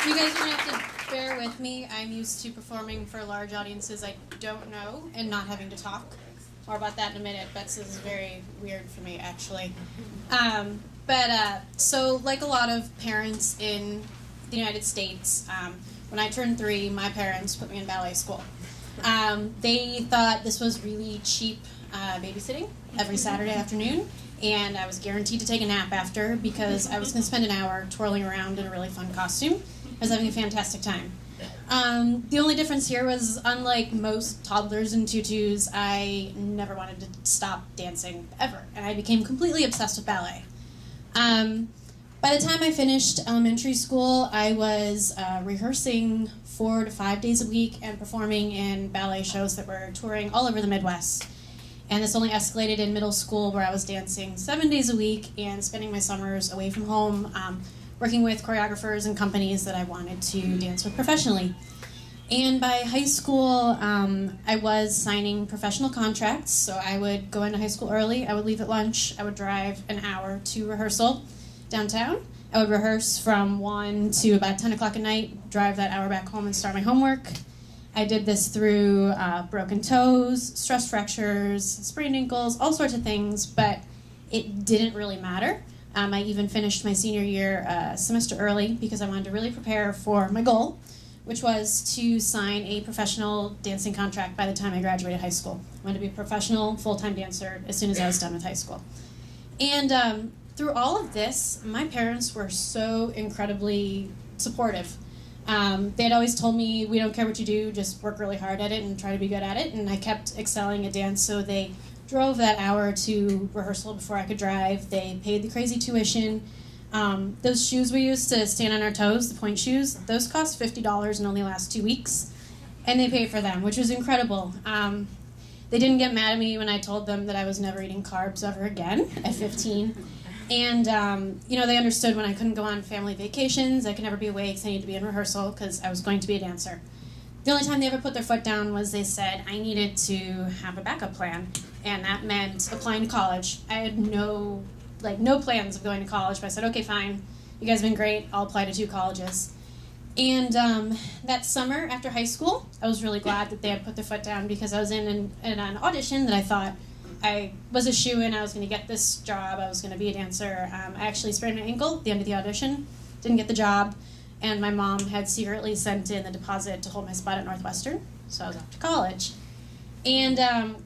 You guys are going to have to bear with me. I'm used to performing for large audiences I don't know and not having to talk. More about that in a minute, but this is very weird for me, actually. So like a lot of parents in the United States, when I turned 3, my parents put me in ballet school. They thought this was really cheap babysitting every Saturday afternoon, and I was guaranteed to take a nap after because I was going to spend an hour twirling around in a really fun costume. I was having a fantastic time. The only difference here was, unlike most toddlers in tutus, I never wanted to stop dancing ever, and I became completely obsessed with ballet. By the time I finished elementary school, I was rehearsing 4 to 5 days a week and performing in ballet shows that were touring all over the Midwest. And this only escalated in middle school, where I was dancing 7 days a week and spending my summers away from home, working with choreographers and companies that I wanted to dance with professionally. And by high school, I was signing professional contracts, so I would go into high school early, I would leave at lunch, I would drive an hour to rehearsal downtown. I would rehearse from 1 to about 10 o'clock at night, drive that hour back home and start my homework. I did this through broken toes, stress fractures, sprained ankles, all sorts of things, but it didn't really matter. I even finished my senior year a semester early because I wanted to really prepare for my goal, which was to sign a professional dancing contract by the time I graduated high school. I wanted to be a professional, full-time dancer as soon as I was done with high school. And through all of this, my parents were so incredibly supportive. They had always told me, we don't care what you do, just work really hard at it and try to be good at it. And I kept excelling at dance, so they drove that hour to rehearsal before I could drive. They paid the crazy tuition. Those shoes we used to stand on our toes, the point shoes, those cost $50 and only last 2 weeks. And they paid for them, which was incredible. They didn't get mad at me when I told them that I was never eating carbs ever again at 15. And, they understood when I couldn't go on family vacations, I could never be away because I needed to be in rehearsal because I was going to be a dancer. The only time they ever put their foot down was they said I needed to have a backup plan, and that meant applying to college. I had no plans of going to college, but I said, okay, fine, you guys have been great, I'll apply to 2 colleges. And that summer after high school, I was really glad that they had put their foot down because I was in an audition that I thought I was a shoo-in, I was going to get this job, I was going to be a dancer. I actually sprained my ankle at the end of the audition, didn't get the job, and my mom had secretly sent in the deposit to hold my spot at Northwestern, so I was off to college. And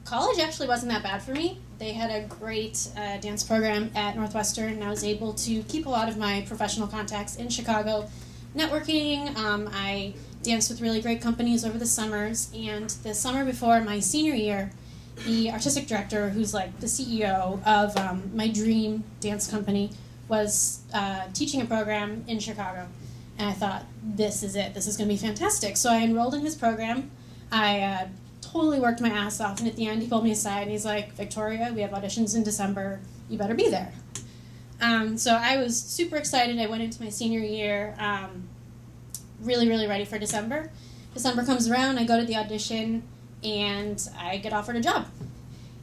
college actually wasn't that bad for me. They had a great dance program at Northwestern, and I was able to keep a lot of my professional contacts in Chicago, networking. I danced with really great companies over the summers, and the summer before my senior year, the artistic director, who's like the CEO of my dream dance company, was teaching a program in Chicago. And I thought, this is it. This is going to be fantastic. So I enrolled in his program. I totally worked my ass off. And at the end, he pulled me aside and he's like, Victoria, we have auditions in December. You better be there. So I was super excited. I went into my senior year really, really ready for December. December comes around. I go to the audition and I get offered a job.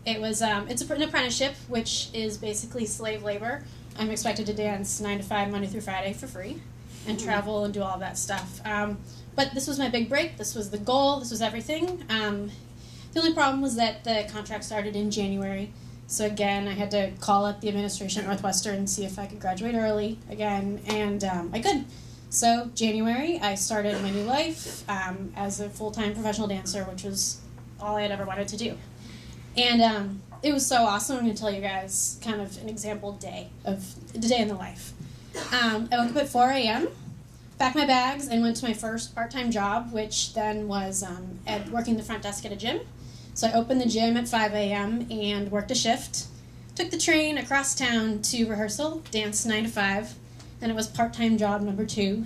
It's an apprenticeship, which is basically slave labor. I'm expected to dance 9 to 5, Monday through Friday for free, and travel and do all that stuff. But this was my big break. This was the goal. This was everything. The only problem was that the contract started in January. So again, I had to call up the administration at Northwestern and see if I could graduate early again, and I could. So January, I started my new life as a full-time professional dancer, which was all I had ever wanted to do. And it was so awesome. I'm going to tell you guys kind of an example day of the day in the life. I woke up at 4 a.m., packed my bags, and went to my first part-time job, which then was working the front desk at a gym. So I opened the gym at 5 a.m. and worked a shift, took the train across town to rehearsal, danced 9 to 5. Then it was part-time job number 2.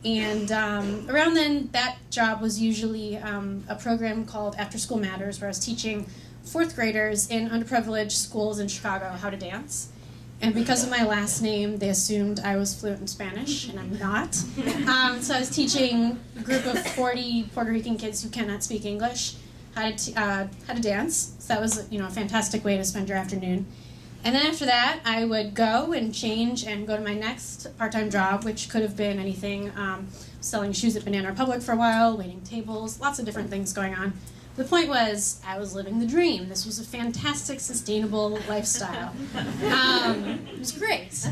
And around then, that job was usually a program called After School Matters, where I was teaching 4th graders in underprivileged schools in Chicago how to dance. And because of my last name, they assumed I was fluent in Spanish, and I'm not. So I was teaching a group of 40 Puerto Rican kids who cannot speak English how to dance. So that was a fantastic way to spend your afternoon. And then after that, I would go and change and go to my next part-time job, which could have been anything, selling shoes at Banana Republic for a while, waiting tables, lots of different things going on. The point was, I was living the dream. This was a fantastic, sustainable lifestyle. It was great.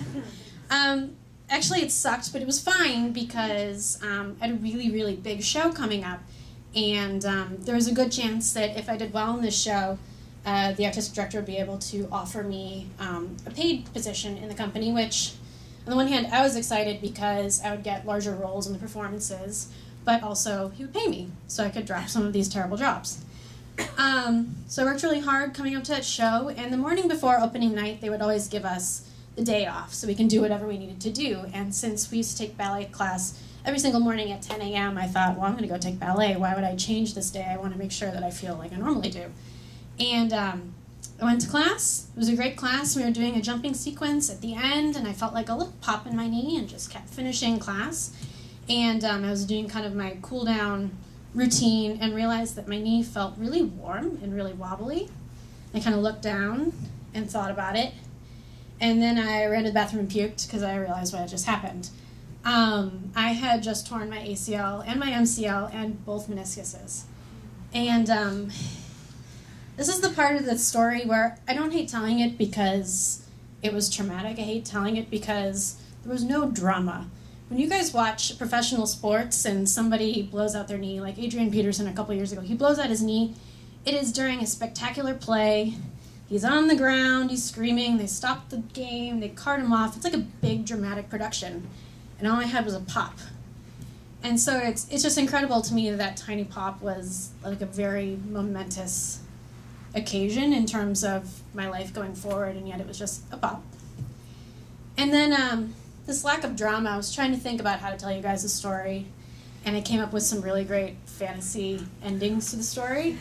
Actually, it sucked, but it was fine because I had a really, really big show coming up. And there was a good chance that if I did well in this show, the artistic director would be able to offer me a paid position in the company, which, on the one hand, I was excited because I would get larger roles in the performances, but also he would pay me so I could drop some of these terrible jobs. So I worked really hard coming up to that show, and the morning before opening night, they would always give us the day off so we can do whatever we needed to do. And since we used to take ballet class every single morning at 10 a.m., I thought, well, I'm going to go take ballet. Why would I change this day? I want to make sure that I feel like I normally do. And I went to class. It was a great class. We were doing a jumping sequence at the end, and I felt like a little pop in my knee and just kept finishing class. And I was doing kind of my cool down routine and realized that my knee felt really warm and really wobbly. I kind of looked down and thought about it. And then I ran to the bathroom and puked because I realized what had just happened. I had just torn my ACL and my MCL and both meniscuses. And this is the part of the story where I don't hate telling it because it was traumatic. I hate telling it because there was no drama. When you guys watch professional sports and somebody blows out their knee, like Adrian Peterson a couple years ago, he blows out his knee. It is during a spectacular play. He's on the ground, he's screaming, they stop the game, they cart him off. It's like a big dramatic production. And all I had was a pop. And so it's just incredible to me that tiny pop was like a very momentous occasion in terms of my life going forward, and yet it was just a pop. And then this lack of drama, I was trying to think about how to tell you guys a story, and I came up with some really great fantasy endings to the story.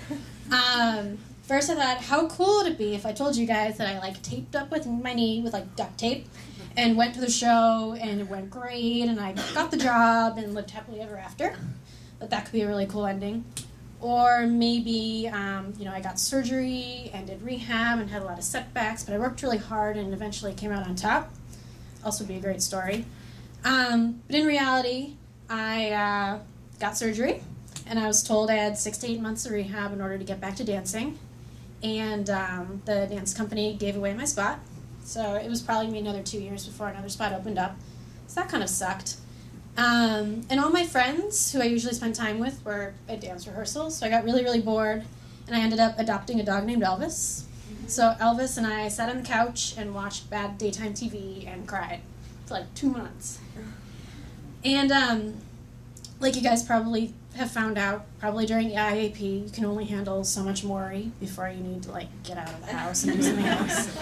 First I thought, how cool would it be if I told you guys that I like taped up with my knee with like duct tape and went to the show and it went great and I got the job and lived happily ever after. That could be a really cool ending. Or maybe, I got surgery and did rehab and had a lot of setbacks, but I worked really hard and eventually came out on top. Also be a great story. But in reality, I got surgery, and I was told I had 6 to 8 months of rehab in order to get back to dancing. And the dance company gave away my spot, so it was probably going to be another 2 years before another spot opened up. So that kind of sucked. And all my friends, who I usually spend time with, were at dance rehearsals, so I got really, really bored, and I ended up adopting a dog named Elvis. So Elvis and I sat on the couch and watched bad daytime TV and cried for like 2 months. And like you guys probably have found out, probably during IAP, you can only handle so much Maury before you need to like get out of the house and do something else.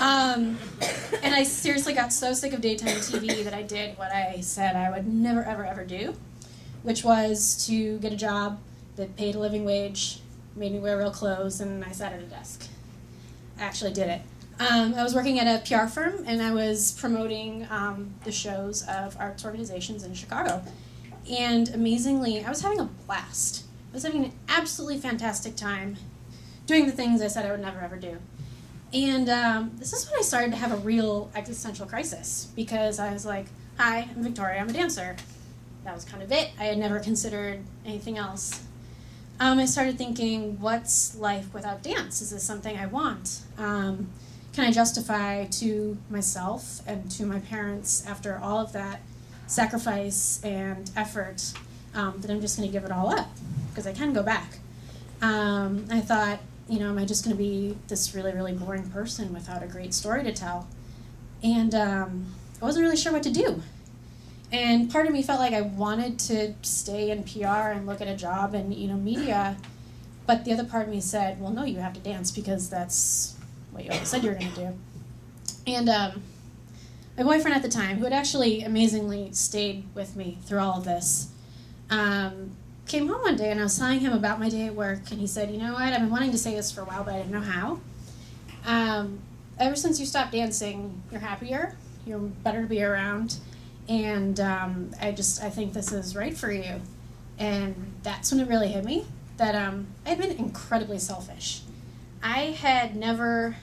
And I seriously got so sick of daytime TV that I did what I said I would never, ever, ever do, which was to get a job that paid a living wage, made me wear real clothes, and I sat at a desk. I actually did it. I was working at a PR firm, and I was promoting the shows of arts organizations in Chicago. And amazingly, I was having a blast. I was having an absolutely fantastic time doing the things I said I would never, ever do. And this is when I started to have a real existential crisis, because I was like, hi, I'm Victoria, I'm a dancer. That was kind of it. I had never considered anything else. I started thinking, what's life without dance? Is this something I want? Can I justify to myself and to my parents, after all of that sacrifice and effort, that I'm just going to give it all up? Because I can go back. I thought, am I just going to be this really, really boring person without a great story to tell? And I wasn't really sure what to do. And part of me felt like I wanted to stay in PR and look at a job in media, but the other part of me said, well, no, you have to dance because that's what you always said you were going to do. And my boyfriend at the time, who had actually amazingly stayed with me through all of this, came home one day and I was telling him about my day at work, and he said, you know what, I've been wanting to say this for a while, but I didn't know how. Ever since you stopped dancing, you're happier, you're better to be around, and I think this is right for you. And that's when it really hit me that I had been incredibly selfish. I had never,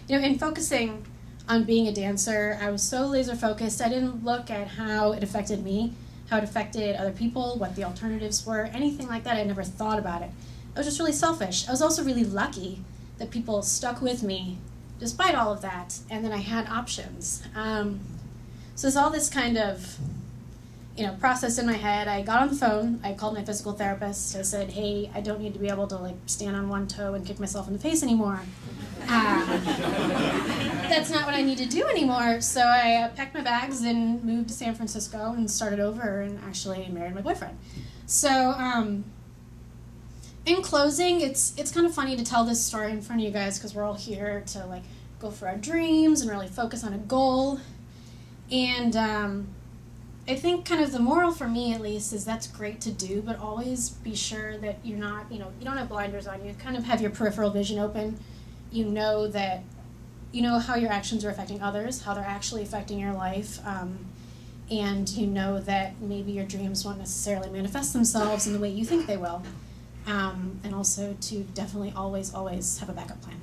in focusing on being a dancer, I was so laser focused, I didn't look at how it affected me, how it affected other people, what the alternatives were, anything like that. I never thought about it. I was just really selfish. I was also really lucky that people stuck with me despite all of that, and then I had options. So there's all this kind of process in my head. I got on the phone, I called my physical therapist, I said, hey, I don't need to be able to stand on one toe and kick myself in the face anymore. That's not what I need to do anymore. So I packed my bags and moved to San Francisco and started over and actually married my boyfriend. So in closing, it's kind of funny to tell this story in front of you guys because we're all here to go for our dreams and really focus on a goal. And I think kind of the moral for me, at least, is that's great to do, but always be sure that you're not, you don't have blinders on. You kind of have your peripheral vision open. You know how your actions are affecting others, how they're actually affecting your life, and you know that maybe your dreams won't necessarily manifest themselves in the way you think they will. And also to definitely always have a backup plan.